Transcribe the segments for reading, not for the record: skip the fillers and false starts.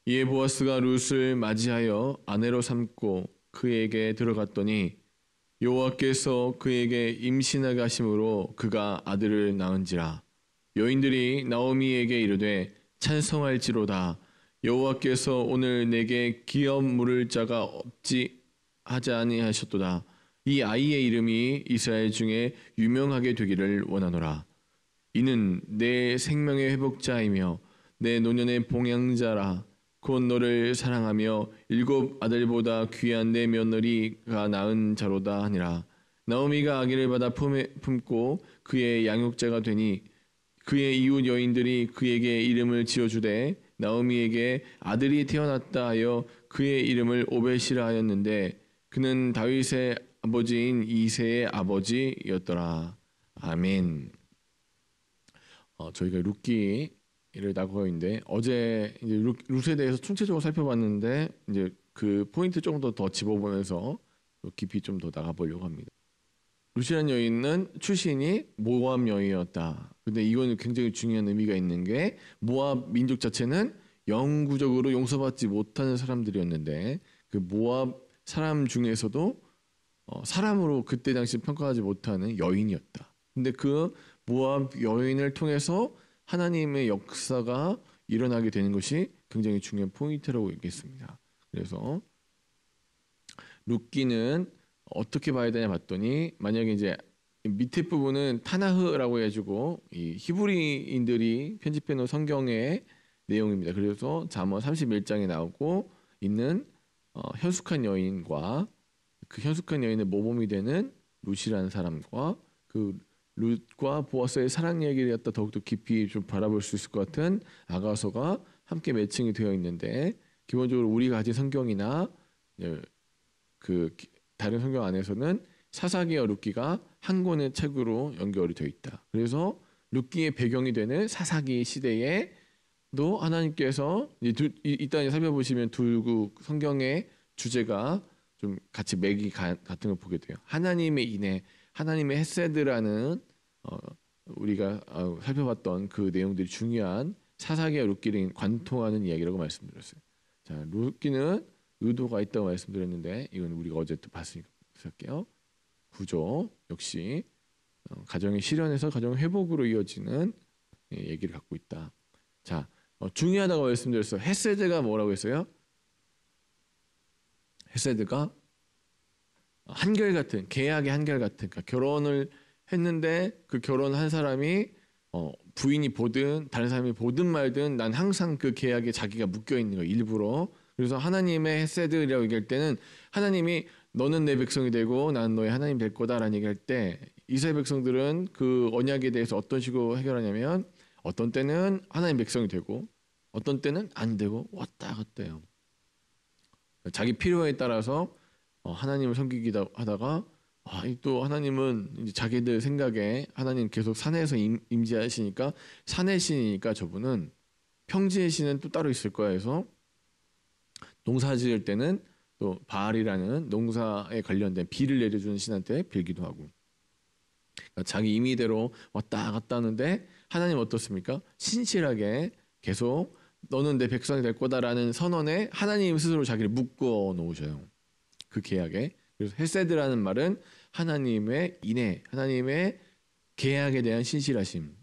이에 보아스가 룻을 맞이하여 아내로 삼고 그에게 들어갔더니 여호와께서 그에게 임신하게 하심으로 그가 아들을 낳은지라. 여인들이 나오미에게 이르되 찬송할지로다. 여호와께서 오늘 내게 기업 물을 자가 없지 하지 아니하셨도다. 이 아이의 이름이 이스라엘 중에 유명하게 되기를 원하노라. 이는 내 생명의 회복자이며 내 노년의 봉양자라. 곧 너를 사랑하며 일곱 아들보다 귀한 내 며느리가 낳은 자로다 하니라. 나오미가 아기를 받아 품고 그의 양육자가 되니 그의 이웃 여인들이 그에게 이름을 지어주되 나오미에게 아들이 태어났다 하여 그의 이름을 오벳이라 하였는데 그는 다윗의 아버지인 이새의 아버지였더라. 아멘. 저희가 룻기를 나가고 있는데 어제 이제 룻에 대해서 총체적으로 살펴봤는데 이제 그 포인트 조금 더 집어보면서 깊이 좀 더 나가보려고 합니다. 룻이라는 여인은 출신이 모압 여인이었다. 근데 이거는 굉장히 중요한 의미가 있는 게 모압 민족 자체는 영구적으로 용서받지 못하는 사람들이었는데 그 모압 사람 중에서도 사람으로 그때 당시 평가하지 못하는 여인이었다. 근데 그 모압 여인을 통해서 하나님의 역사가 일어나게 되는 것이 굉장히 중요한 포인트라고 얘기했습니다. 그래서 룻기는 어떻게 봐야 되냐 봤더니 만약에 이제 밑에 부분은 타나흐라고 해가지고 이 히브리인들이 편집해 놓은 성경의 내용입니다. 그래서 잠언 31장에 나오고 있는 현숙한 여인과 그 현숙한 여인의 모범이 되는 룻이라는 사람과 그 룻과 보아스의 사랑 이야기를 갖다 더욱더 깊이 좀 바라볼 수 있을 것 같은 아가서가 함께 매칭이 되어 있는데 기본적으로 우리가 가진 성경이나 그 다른 성경 안에서는 사사기와 룻기가 한 권의 책으로 연결이 되어 있다. 그래서 룻기의 배경이 되는 사사기 시대에도 하나님께서 이따 살펴보시면 두 성경의 주제가 좀 같이 맥이 같은 걸 보게 돼요. 하나님의 인애, 하나님의 헤세드라는 우리가 살펴봤던 그 내용들이 중요한 사사기와 룻기를 관통하는 이야기라고 말씀드렸어요. 자, 룻기는 의도가 있다고 말씀드렸는데 이건 우리가 어제 또 봤으니까 볼게요. 구조 역시 가정의 실현에서 가정 회복으로 이어지는 얘기를 갖고 있다. 자, 중요하다고 말씀드렸어요. 헤세드가 뭐라고 했어요? 헤세드가 한결같은 계약의 한결같은 그러니까 결혼을 했는데 그 결혼한 사람이 부인이 보든 다른 사람이 보든 말든 난 항상 그 계약에 자기가 묶여 있는 거예요. 일부러. 그래서 하나님의 헤세드라고 얘기할 때는 하나님이 너는 내 백성이 되고 나는 너의 하나님 될 거다라는 얘기할 때 이스라엘 백성들은 그 언약에 대해서 어떤 식으로 해결하냐면 어떤 때는 하나님 백성이 되고 어떤 때는 안 되고 왔다 갔다 해요. 자기 필요에 따라서 하나님을 섬기기도 하다가 또 하나님은 이제 자기들 생각에 하나님 계속 산에서 임재하시니까 산의 신이니까 저분은 평지의 신은 또 따로 있을 거야 해서 농사 지을 때는 또 바알이라는 농사에 관련된 비를 내려주는 신한테 빌기도 하고 그러니까 자기 임의대로 왔다 갔다 하는데 하나님 어떻습니까? 신실하게 계속 너는 내 백성이 될 거다라는 선언에 하나님 스스로 자기를 묶어 놓으셔요. 그 계약에. 그래서 헤세드라는 말은 하나님의 인애, 하나님의 계약에 대한 신실하심.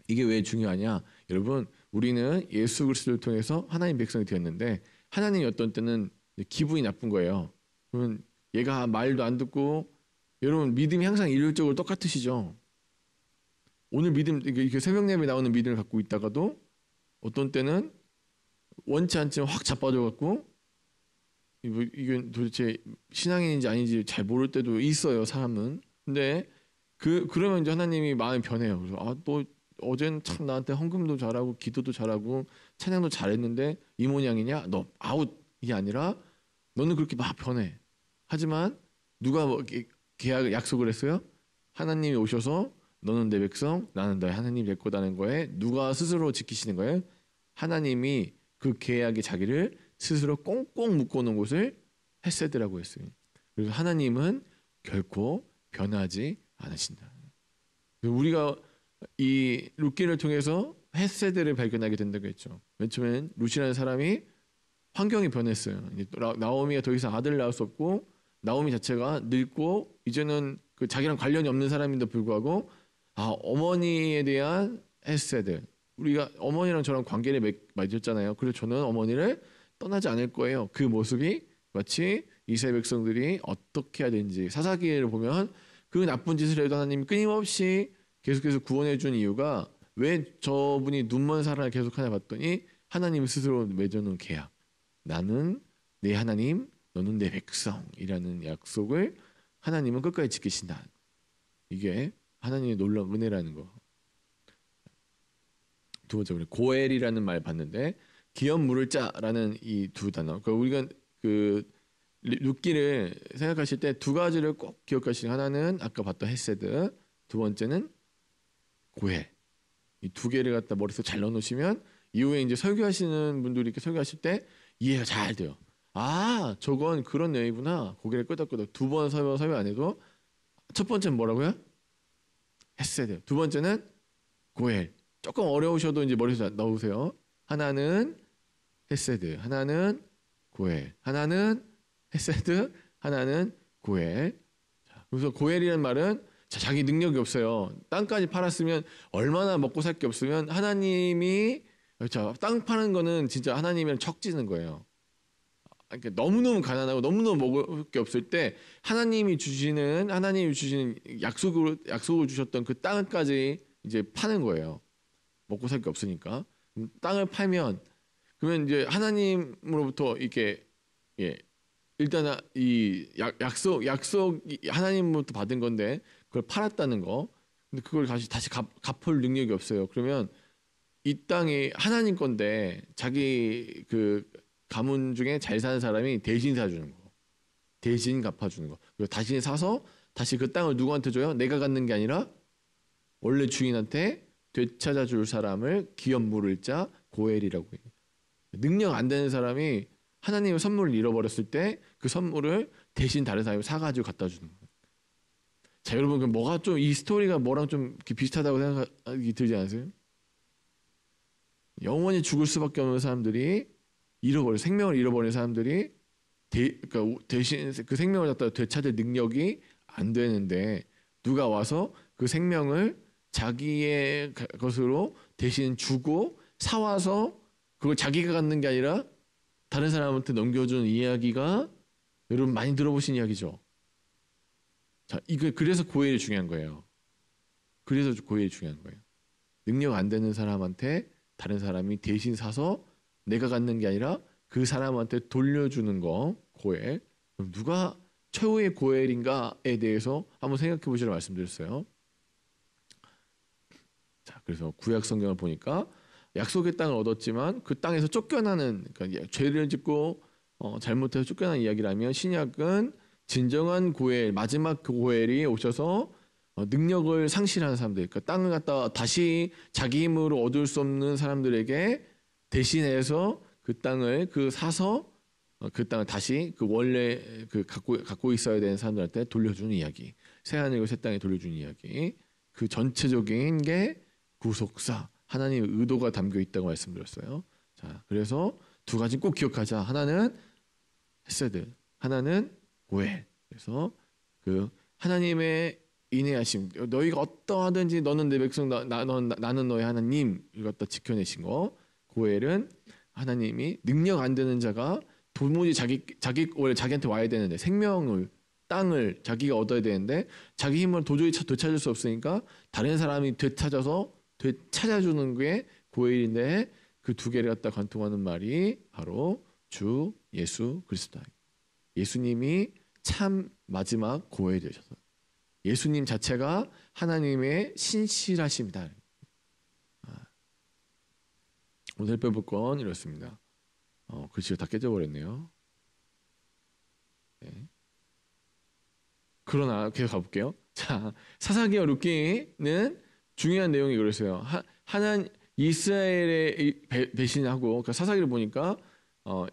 이게 왜 중요하냐? 여러분, 우리는 예수 그리스도를 통해서 하나님 백성이 되었는데 하나님이 어떤 때는 기분이 나쁜 거예요. 그러면 얘가 말도 안 듣고 여러분 믿음이 항상 일률적으로 똑같으시죠? 오늘 믿음 이렇게 새벽 예배 나오는 믿음을 갖고 있다가도 어떤 때는 원치 않지만 확 자빠져 갖고 이건 도대체 신앙인인지 아닌지 잘 모를 때도 있어요, 사람은. 근데 그러면 이제 하나님이 마음이 변해요. 그래서 너 어젠 참 나한테 헌금도 잘하고 기도도 잘하고 찬양도 잘했는데 이 모양이냐? 너 아웃 이게 아니라 너는 그렇게 막 변해. 하지만 누가 계약 약속을 했어요? 하나님이 오셔서 너는 내 백성, 나는 너의 하나님 될 거다는 거에 누가 스스로 지키시는 거예요? 하나님이 그 계약에 자기를 스스로 꽁꽁 묶어놓은 곳을 헤세드라고 했어요. 그래서 하나님은 결코 변하지 않으신다. 우리가 이 룻기를 통해서 헤세드를 발견하게 된다고 했죠. 맨 처음엔 룻이라는 사람이 환경이 변했어요. 이제 나오미가 더 이상 아들을 낳을 수 없고 나오미 자체가 늙고 이제는 그 자기랑 관련이 없는 사람인데도 불구하고 어머니에 대한 헤세드. 우리가 어머니랑 저랑 관계를 맺었잖아요. 그래서 저는 어머니를 떠나지 않을 거예요. 그 모습이 마치 이스라엘 백성들이 어떻게 해야 되는지 사사기를 보면 그 나쁜 짓을 해도 하나님이 끊임없이 계속해서 구원해 준 이유가 왜 저분이 눈먼 사랑을 계속하냐 봤더니 하나님 스스로 맺어놓은 계약. 나는 내 하나님, 너는 내 백성이라는 약속을 하나님은 끝까지 지키신다. 이게 하나님의 놀라운 은혜라는 거. 두 번째, 고엘이라는 말 봤는데 기업 물을 자라는 이 두 단어. 그러니까 우리가 그 룻기를 생각하실 때 두 가지를 꼭 기억하시는, 하나는 아까 봤던 헤세드, 두 번째는 고엘. 이 두 개를 갖다 머릿속에 잘 넣어놓으시면 이후에 이제 설교하시는 분들이 이렇게 설교하실 때 이해가 잘 돼요. 저건 그런 내용이구나. 고개를 끄덕끄덕 두 번 설명 안 해도 첫 번째는 뭐라고요? 헤세드. 두 번째는 고엘. 조금 어려우셔도 이제 머릿속에 넣으세요. 하나는 헤세드, 하나는 고엘, 하나는 헤세드, 하나는 고엘. 그래서 고엘이라는 말은 자기 능력이 없어요. 땅까지 팔았으면 얼마나 먹고 살 게 없으면 하나님이 땅 파는 거는 진짜 하나님이랑 척지는 거예요. 그러니까 너무너무 가난하고 너무너무 먹을 게 없을 때 하나님이 주시는 약속을 주셨던 그 땅까지 이제 파는 거예요. 먹고 살 게 없으니까. 땅을 팔면 그러면 이제 하나님으로부터 이렇게 일단 이 약속 하나님으로부터 받은 건데 그걸 팔았다는 거. 근데 그걸 다시 갚을 능력이 없어요. 그러면 이 땅이 하나님 건데 자기 그 가문 중에 잘 사는 사람이 대신 사주는 거, 대신 갚아주는 거. 그리고 다시 사서 다시 그 땅을 누구한테 줘요? 내가 갖는 게 아니라 원래 주인한테 되찾아줄 사람을 기업 물을 자 고엘이라고 해요. 능력 안 되는 사람이 하나님의 선물을 잃어버렸을 때 그 선물을 대신 다른 사람이 사가지고 갖다 주는 거예요. 자, 여러분, 그럼 뭐가 좀 이 스토리가 뭐랑 좀 비슷하다고 생각이 들지 않으세요? 영원히 죽을 수밖에 없는 사람들이 생명을 잃어버린 사람들이 그러니까 대신 그 생명을 갖다 되찾을 능력이 안 되는데 누가 와서 그 생명을 자기의 것으로 대신 주고 사와서 그걸 자기가 갖는 게 아니라 다른 사람한테 넘겨주는 이야기가 여러분 많이 들어보신 이야기죠. 자, 그래서 고엘이 중요한 거예요. 그래서 고엘이 중요한 거예요. 능력 안 되는 사람한테 다른 사람이 대신 사서 내가 갖는 게 아니라 그 사람한테 돌려주는 거, 고엘. 그럼 누가 최후의 고엘인가에 대해서 한번 생각해 보시라고 말씀드렸어요. 자, 그래서 구약 성경을 보니까 약속의 땅을 얻었지만 그 땅에서 쫓겨나는, 그러니까 죄를 짓고 잘못해서 쫓겨난 이야기라면, 신약은 진정한 고엘, 마지막 고엘이 오셔서 능력을 상실하는 사람들, 그러니까 땅을 갖다 다시 자기 힘으로 얻을 수 없는 사람들에게 대신해서 그 땅을 사서 그 땅을 다시 그 원래 갖고 있어야 되는 사람들한테 돌려주는 이야기, 새 하늘과 새 땅에 돌려주는 이야기, 그 전체적인 게 구속사, 하나님의 의도가 담겨 있다고 말씀드렸어요. 자, 그래서 두 가지 꼭 기억하자. 하나는 헤세드, 하나는 고엘. 그래서 그 하나님의 인내하심, 너희가 어떠하든지 너는 내 백성, 나는 너의 하나님, 이걸 갖다 지켜내신 거. 고엘은 하나님이 능력 안 되는 자가 도무지 원래 자기한테 와야 되는데, 생명을, 땅을 자기가 얻어야 되는데 자기 힘으로 도저히 되찾을 수 없으니까 다른 사람이 되찾아주는 게 고엘인데, 그 두 개를 갖다 관통하는 말이 바로 주 예수 그리스도. 예수님이 참 마지막 고엘이 되셔서 예수님 자체가 하나님의 신실하십니다. 오늘 배울 건 이렇습니다. 글씨가 다 깨져버렸네요. 네. 그러나 계속 가볼게요. 자, 사사기와 룻기는 중요한 내용이 그랬어요. 이스라엘의 배신하고, 그러니까 사사기를 보니까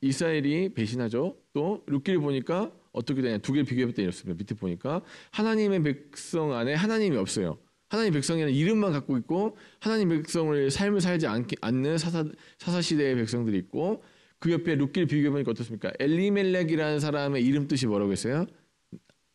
이스라엘이 배신하죠. 또 룻기를 보니까 어떻게 되냐, 두 개를 비교해볼 때 이렇습니다. 밑에 보니까 하나님의 백성 안에 하나님이 없어요. 하나님 백성이라는 이름만 갖고 있고 하나님 백성을 삶을 살지 않는 사사 시대의 백성들이 있고 그 옆에 룻기를 비교해 보니까 어떻습니까? 엘리멜렉이라는 사람의 이름 뜻이 뭐라고 했어요?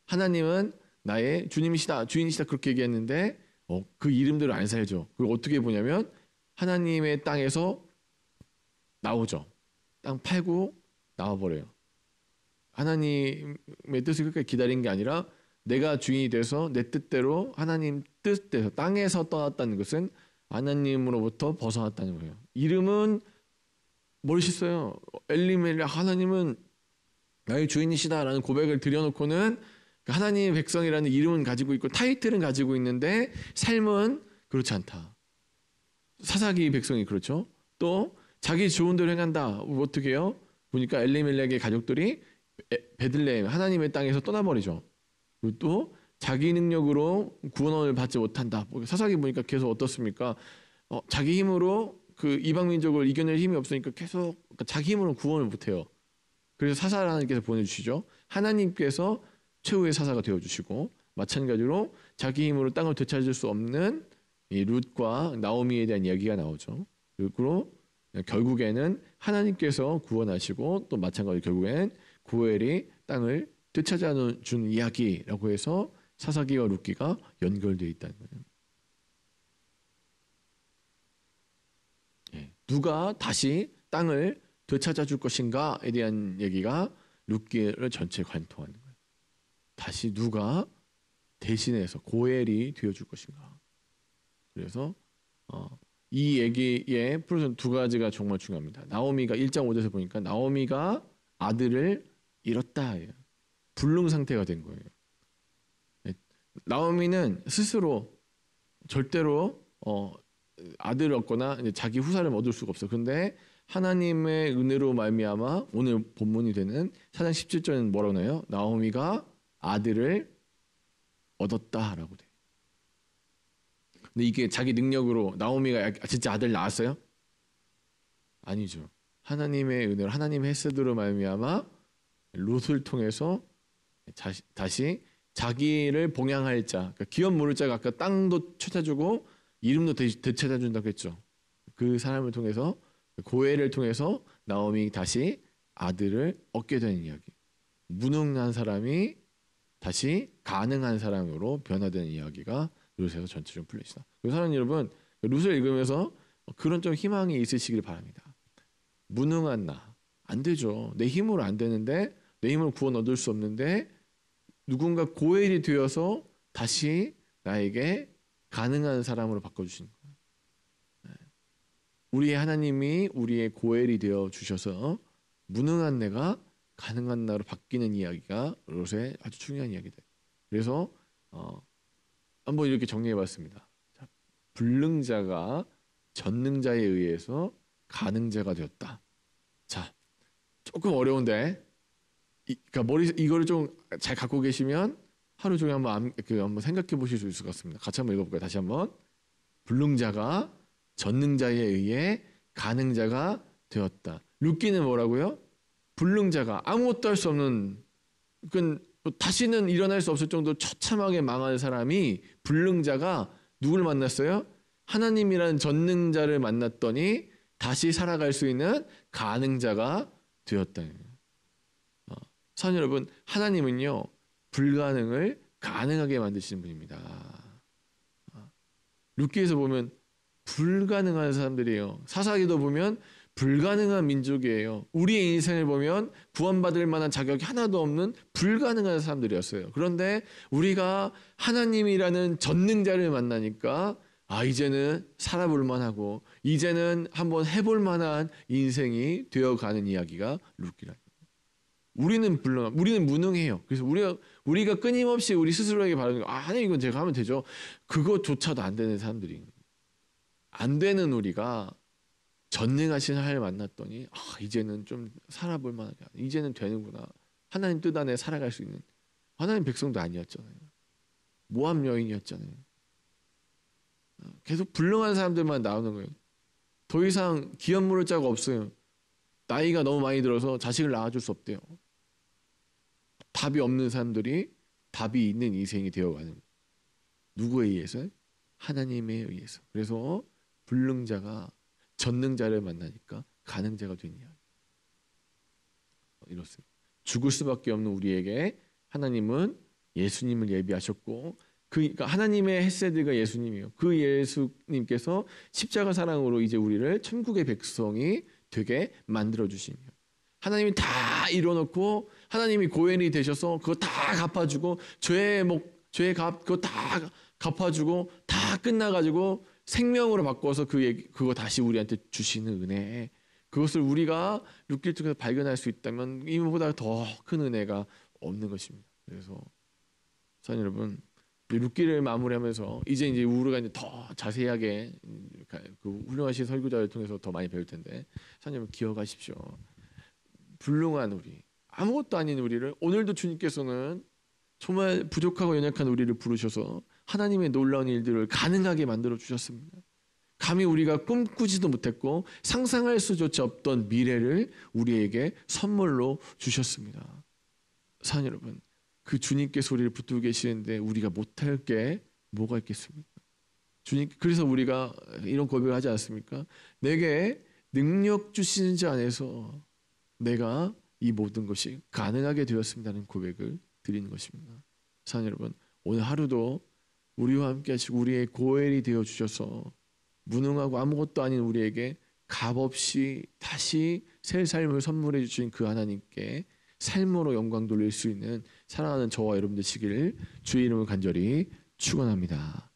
하나님은 나의 주님이시다, 주인이시다 그렇게 얘기했는데 그 이름대로 안 살죠. 그걸 어떻게 보냐면 하나님의 땅에서 나오죠. 땅 팔고 나와버려요. 하나님의 뜻을 끝까지 기다린 게 아니라 내가 주인이 돼서 내 뜻대로 하나님 뜻대로 땅에서 떠났다는 것은 하나님으로부터 벗어났다는 거예요. 이름은 멋있어요. 엘리멜렉 하나님은 나의 주인이시다라는 고백을 드려놓고는 하나님의 백성이라는 이름은 가지고 있고 타이틀은 가지고 있는데 삶은 그렇지 않다. 사사기 백성이 그렇죠. 또 자기 좋은 대로 행한다. 어떻게 해요? 보니까 엘리멜렉의 가족들이 베들레헴 하나님의 땅에서 떠나버리죠. 그리고 또 자기 능력으로 구원을 받지 못한다. 사사기 보니까 계속 어떻습니까? 자기 힘으로 그 이방 민족을 이겨낼 힘이 없으니까 계속 자기 힘으로 구원을 못해요. 그래서 사사를 하나님께서 보내주시죠. 하나님께서 최후의 사사가 되어주시고 마찬가지로 자기 힘으로 땅을 되찾을 수 없는 이 룻과 나오미에 대한 이야기가 나오죠. 그리고 결국에는 하나님께서 구원하시고 또 마찬가지로 결국엔 고엘이 땅을 되찾아준 이야기라고 해서 사사기와 룻기가 연결되어 있다는 거예요. 누가 다시 땅을 되찾아줄 것인가에 대한 얘기가 룻기를 전체에 관통하는 거예요. 다시 누가 대신해서 고엘이 되어줄 것인가. 그래서 이 얘기의 플러스 두 가지가 정말 중요합니다. 나오미가 1장 5절에서 보니까 나오미가 아들을 잃었다. 불능 상태가 된 거예요. 나오미는 스스로 절대로 아들을 얻거나 이제 자기 후사를 얻을 수가 없어. 그런데 하나님의 은혜로 말미암아 오늘 본문이 되는 4장 17절은 뭐라고 나요? 나오미가 아들을 얻었다라고 돼. 근데 이게 자기 능력으로 나오미가 진짜 아들 낳았어요? 아니죠. 하나님의 은혜로 하나님의 헤세드로 말미암아 룻을 통해서 다시 자기를 봉양할 자, 그러니까 기업 물을 자가 아까 땅도 찾아주고 이름도 되찾아준다고 했죠. 그 사람을 통해서 고엘을 통해서 나오미 다시 아들을 얻게 되는 이야기. 무능한 사람이 다시 가능한 사람으로 변화되는 이야기가 룻에서 전체적으로 풀려 있다. 사랑하는 여러분, 룻을 읽으면서 그런 좀 희망이 있으시길 바랍니다. 무능한 나, 안 되죠. 내 힘으로 안 되는데, 내 힘으로 구원 얻을 수 없는데 누군가 고엘이 되어서 다시 나에게 가능한 사람으로 바꿔주시는 거예요. 우리의 하나님이 우리의 고엘이 되어 주셔서 무능한 내가 가능한 나로 바뀌는 이야기가 롯의 아주 중요한 이야기다. 그래서 한번 이렇게 정리해봤습니다. 불능자가 전능자에 의해서 가능자가 되었다. 자, 조금 어려운데, 그러니까 이거를 좀 잘 갖고 계시면 하루 종일 한번 생각해 보실 수 있을 것 같습니다. 같이 한번 읽어볼까요? 다시 한번. 불능자가 전능자에 의해 가능자가 되었다. 룻기는 뭐라고요? 불능자가 아무것도 할 수 없는, 다시는 일어날 수 없을 정도로 처참하게 망한 사람이 불능자가 누굴 만났어요? 하나님이라는 전능자를 만났더니 다시 살아갈 수 있는 가능자가 되었다. 사랑하는 여러분, 하나님은요 불가능을 가능하게 만드시는 분입니다. 룻기에서 보면 불가능한 사람들이에요. 사사기도 보면 불가능한 민족이에요. 우리의 인생을 보면 구원받을 만한 자격이 하나도 없는 불가능한 사람들이었어요. 그런데 우리가 하나님이라는 전능자를 만나니까 이제는 살아볼 만하고 이제는 한번 해볼 만한 인생이 되어가는 이야기가 룻기라. 우리는 우리는 무능해요. 그래서 우리가 끊임없이 우리 스스로에게 바라는 거, 하나님 이건 제가 하면 되죠. 그것조차도 안 되는 사람들이, 안 되는 우리가 전능하신 하나님을 만났더니 이제는 좀 살아볼 만하게, 이제는 되는구나. 하나님 뜻 안에 살아갈 수 있는 하나님 백성도 아니었잖아요. 모함 여인이었잖아요. 계속 불능한 사람들만 나오는 거예요. 더 이상 기업 물을 자가 없어요. 나이가 너무 많이 들어서 자식을 낳아줄 수 없대요. 답이 없는 사람들이 답이 있는 인생이 되어가는, 누구에 의해서? 하나님에 의해서. 그래서 불능자가 전능자를 만나니까 가능자가 된 이야기. 이렇습니다. 죽을 수밖에 없는 우리에게 하나님은 예수님을 예비하셨고, 그러니까 하나님의 헤세드가 예수님이요. 그 예수님께서 십자가 사랑으로 이제 우리를 천국의 백성이 되게 만들어 주시며, 하나님이 다 이뤄놓고 하나님이 고인이 되셔서 그거 다 갚아주고 죄의 값 그거 다 갚아주고 다 끝나가지고 생명으로 바꿔서 그거 다시 우리한테 주시는 은혜, 그것을 우리가 룻기를 통해서 발견할 수 있다면 이보다 더 큰 은혜가 없는 것입니다. 그래서 사랑하는 여러분, 룻기를 마무리하면서 이제 우리가 이제 더 자세하게 그 훌륭하신 설교자를 통해서 더 많이 배울 텐데, 사랑하는 여러분 기억하십시오. 불능한 우리, 아무것도 아닌 우리를 오늘도 주님께서는 정말 부족하고 연약한 우리를 부르셔서 하나님의 놀라운 일들을 가능하게 만들어 주셨습니다. 감히 우리가 꿈꾸지도 못했고 상상할 수조차 없던 미래를 우리에게 선물로 주셨습니다. 사랑하는 여러분, 그 주님께 소리를 붙들고 계시는데 우리가 못할 게 뭐가 있겠습니까? 주님, 그래서 우리가 이런 고백을 하지 않습니까? 내게 능력 주시는 자 안에서 내가 이 모든 것이 가능하게 되었습니다는 고백을 드리는 것입니다. 사랑하는 여러분, 오늘 하루도 우리와 함께 하시고 우리의 고엘이 되어 주셔서 무능하고 아무것도 아닌 우리에게 값없이 다시 새 삶을 선물해 주신 그 하나님께 삶으로 영광 돌릴 수 있는 사랑하는 저와 여러분 되시기를 주의 이름으로 간절히 축원합니다.